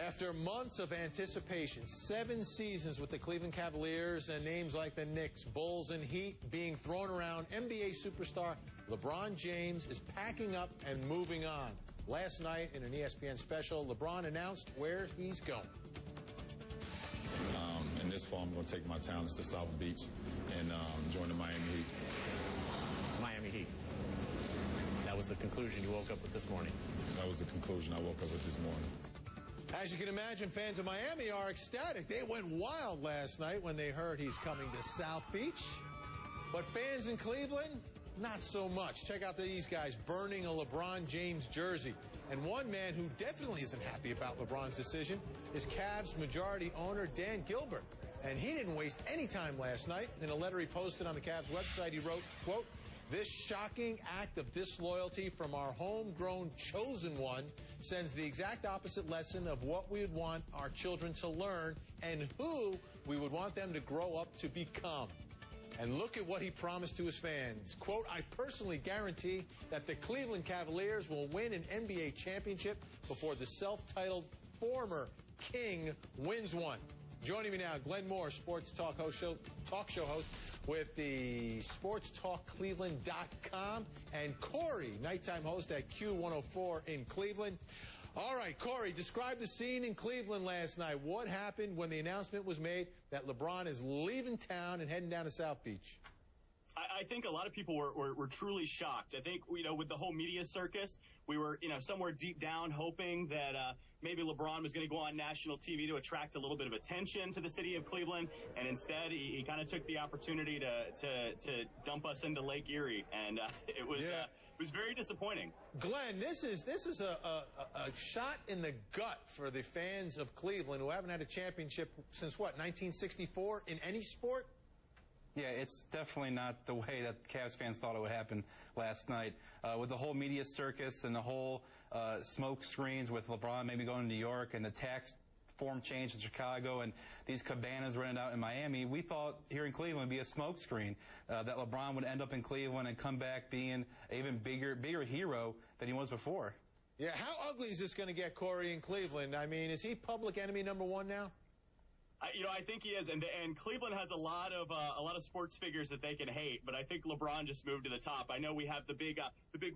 After months of anticipation, 7 seasons with the Cleveland Cavaliers and names like the Knicks, Bulls, and Heat being thrown around, NBA superstar LeBron James is packing up and moving on. Last night in an ESPN special, LeBron announced where he's going. In this fall, I'm going to take my talents to South Beach and join the Miami Heat. Miami Heat. That was the conclusion you woke up with this morning. That was the conclusion I woke up with this morning. As you can imagine, fans of Miami are ecstatic. They went wild last night when they heard he's coming to South Beach. But fans in Cleveland, not so much. Check out these guys burning a LeBron James jersey. And one man who definitely isn't happy about LeBron's decision is Cavs majority owner Dan Gilbert. And he didn't waste any time last night. In a letter he posted on the Cavs website, he wrote, quote, "This shocking act of disloyalty from our homegrown chosen one sends the exact opposite lesson of what we would want our children to learn and who we would want them to grow up to become." And look at what he promised to his fans. Quote, "I personally guarantee that the Cleveland Cavaliers will win an NBA championship before the self-titled former king wins one." Joining me now, Glenn Moore, sports talk show host with the SportsTalkCleveland.com, and Kory, nighttime host at Q104 in Cleveland. All right, Kory, describe the scene in Cleveland last night. What happened when the announcement was made that LeBron is leaving town and heading down to South Beach? I think a lot of people were truly shocked. I think, with the whole media circus, we were, somewhere deep down hoping that maybe LeBron was going to go on national TV to attract a little bit of attention to the city of Cleveland, and instead he kind of took the opportunity to dump us into Lake Erie, and it was very disappointing. Glenn, this is a shot in the gut for the fans of Cleveland who haven't had a championship since, what, 1964 in any sport? Yeah, it's definitely not the way that Cavs fans thought it would happen last night. With the whole media circus and the whole smoke screens with LeBron maybe going to New York and the tax form change in Chicago and these cabanas rented out in Miami, we thought here in Cleveland would be a smoke screen, that LeBron would end up in Cleveland and come back being an even bigger hero than he was before. Yeah, how ugly is this going to get, Kory, in Cleveland? I mean, is he public enemy #1 now? I think he is, and Cleveland has a lot of sports figures that they can hate, but I think LeBron just moved to the top. I know we have the big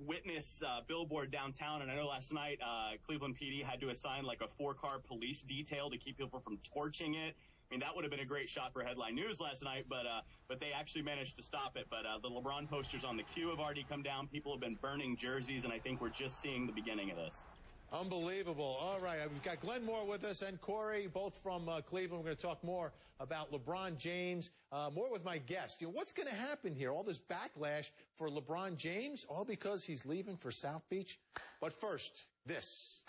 witness billboard downtown, and I know last night Cleveland PD had to assign like a 4-car police detail to keep people from torching it. I mean, that would have been a great shot for headline news last night, but they actually managed to stop it. But the LeBron posters on the queue have already come down. People have been burning jerseys, and I think we're just seeing the beginning of this. Unbelievable. All right, we've got Glenn Moore with us and Kory, both from Cleveland. We're going to talk more about LeBron James, more with my guest. What's going to happen here? All this backlash for LeBron James, all because he's leaving for South Beach? But first, this.